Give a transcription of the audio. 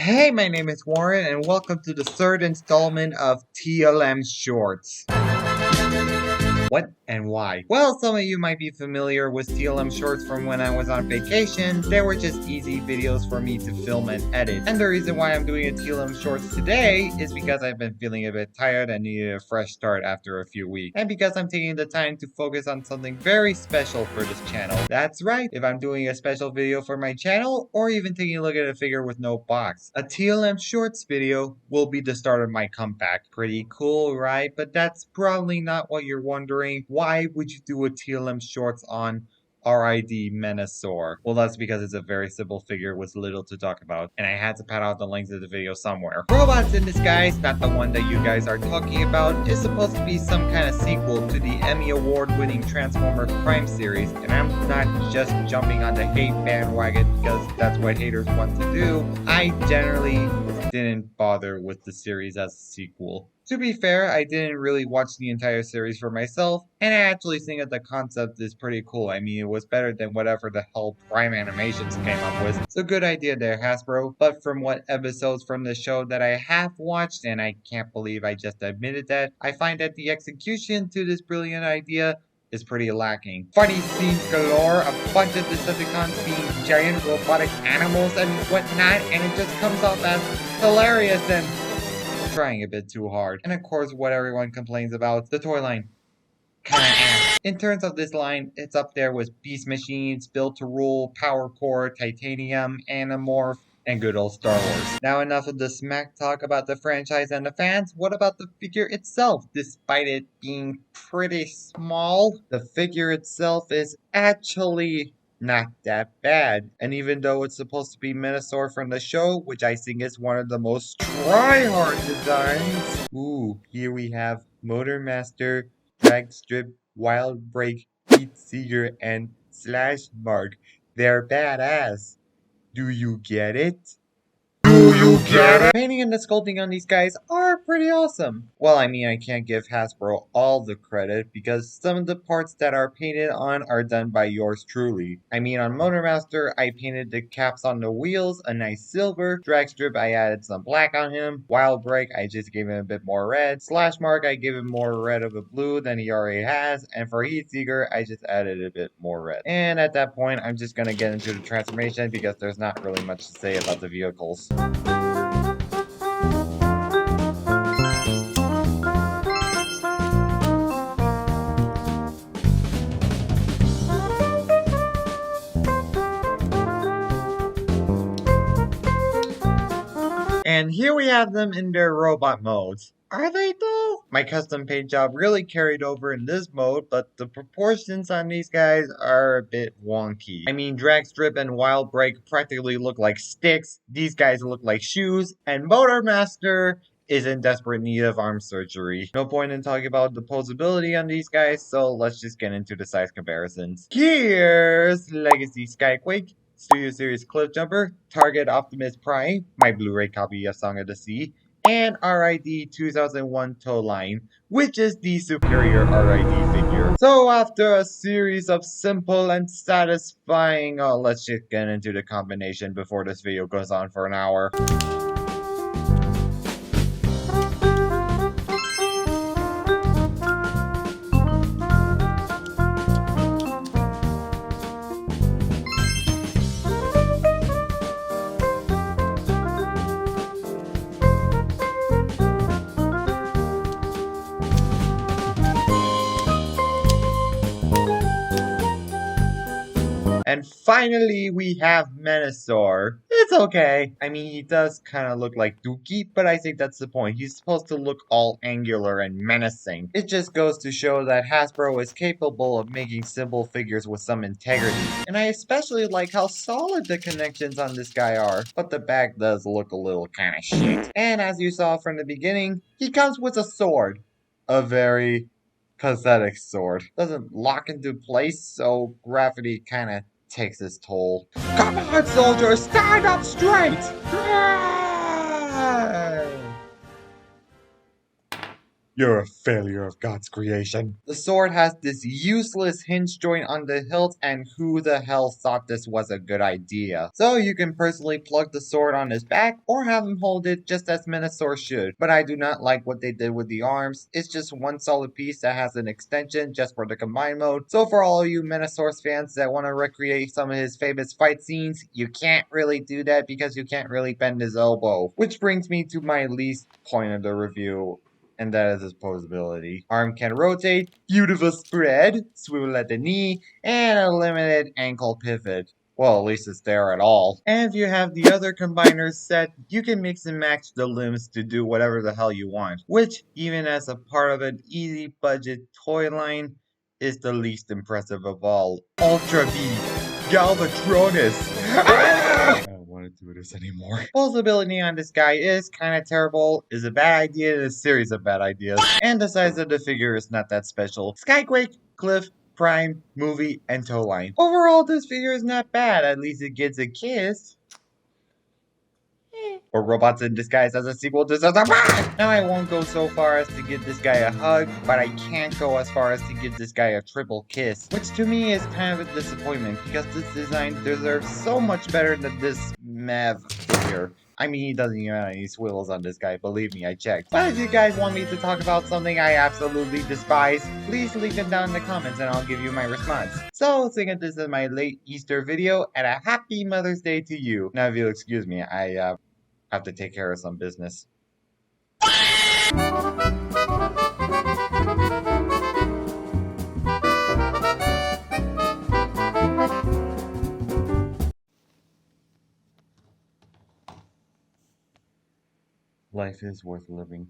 Hey, my name is Warren, and welcome to the third installment of TLM Shorts. What and why? Well, some of you might be familiar with TLM Shorts from when I was on vacation. They were just easy videos for me to film and edit. And the reason why I'm doing a TLM Shorts today is because I've been feeling a bit tired and needed a fresh start after a few weeks. And because I'm taking the time to focus on something very special for this channel. That's right, if I'm doing a special video for my channel, or even taking a look at a figure with no box. A TLM Shorts video will be the start of my comeback. Pretty cool, right? But that's probably not what you're wondering. Why would you do a TLM Shorts on RID Menasor? Well, that's because it's a very simple figure with little to talk about, and I had to pad out the length of the video somewhere. Robots in Disguise, not the one that you guys are talking about, is supposed to be some kind of sequel to the Emmy Award-winning Transformer Prime series, and I'm not just jumping on the hate bandwagon because that's what haters want to do. I generally didn't bother with the series as a sequel. To be fair, I didn't really watch the entire series for myself, and I actually think that the concept is pretty cool. I mean, it was better than whatever the hell Prime Animations came up with. So good idea there, Hasbro. But from what episodes from the show that I have watched, and I can't believe I just admitted that, I find that the execution to this brilliant idea is pretty lacking. Funny scenes galore, a bunch of Decepticons being giant robotic animals and whatnot, and it just comes off as hilarious and trying a bit too hard. And of course, what everyone complains about, the toy line. Kinda ass. In terms of this line, it's up there with Beast Machines, Built to Rule, Power Core, Titanium, Animorph, and good old Star Wars. Now enough of the smack talk about the franchise and the fans. What about the figure itself? Despite it being pretty small, the figure itself is actually not that bad. And even though it's supposed to be Menasor from the show, which I think is one of the most try-hard designs. Ooh, here we have Motor Master, Drag Strip, Wild Break, Heat Seeker, and Slash Mark. They're badass. Do you get it? Painting and the sculpting on these guys are pretty awesome. Well, I mean, I can't give Hasbro all the credit because some of the parts that are painted on are done by yours truly. I mean, on Motormaster, I painted the caps on the wheels a nice silver. Dragstrip, I added some black on him. Wild Break, I just gave him a bit more red. Slash Mark, I gave him more red of a blue than he already has. And for Heat Seeker, I just added a bit more red. And at that point, I'm just gonna get into the transformation because there's not really much to say about the vehicles. And here we have them in their robot modes. Are they though? My custom paint job really carried over in this mode, but the proportions on these guys are a bit wonky. I mean, Dragstrip and Wild Break practically look like sticks, these guys look like shoes, and Motormaster is in desperate need of arm surgery. No point in talking about the posability on these guys, so let's just get into the size comparisons. Here's Legacy Skyquake, Studio Series Cliffjumper, Target Optimus Prime, my Blu-ray copy of Song of the Sea, and RID 2001 Tow Line, which is the superior RID figure. So after a series of simple and satisfying, let's just get into the combination before this video goes on for an hour. And finally, we have Menasor. It's okay. I mean, he does kind of look like Dookie, but I think that's the point. He's supposed to look all angular and menacing. It just goes to show that Hasbro is capable of making simple figures with some integrity. And I especially like how solid the connections on this guy are. But the back does look a little kind of shit. And as you saw from the beginning, he comes with a sword. A very pathetic sword. Doesn't lock into place, so gravity kind of takes its toll. Come on, soldiers, stand up straight! You're a failure of God's creation. The sword has this useless hinge joint on the hilt, and who the hell thought this was a good idea? So you can personally plug the sword on his back, or have him hold it just as Menasor should. But I do not like what they did with the arms. It's just one solid piece that has an extension just for the combine mode. So for all of you Menasor's fans that want to recreate some of his famous fight scenes, you can't really do that because you can't really bend his elbow. Which brings me to my least point of the review, and that is his posability. Arm can rotate, beautiful spread, swivel at the knee, and a limited ankle pivot. Well, at least it's there at all. And if you have the other combiners set, you can mix and match the limbs to do whatever the hell you want. Which, even as a part of an easy budget toy line, is the least impressive of all. Ultra B Galvatronus! I don't want to do this anymore. Pulsability on this guy is kind of terrible, is a bad idea in a series of bad ideas, and the size of the figure is not that special. Skyquake, Cliff, Prime, Movie, and Toe Line. Overall, this figure is not bad, at least it gets a kiss. Or Robots in Disguise as a sequel to Now I won't go so far as to give this guy a hug, but I can't go as far as to give this guy a triple kiss. Which to me is kind of a disappointment, because this design deserves so much better than this Mav figure. I mean, he doesn't even have any swivels on this guy, believe me, I checked. But if you guys want me to talk about something I absolutely despise, please leave it down in the comments and I'll give you my response. So, seeing that this is my late Easter video, and a happy Mother's Day to you. Now, if you'll excuse me, I have to take care of some business. Life is worth living.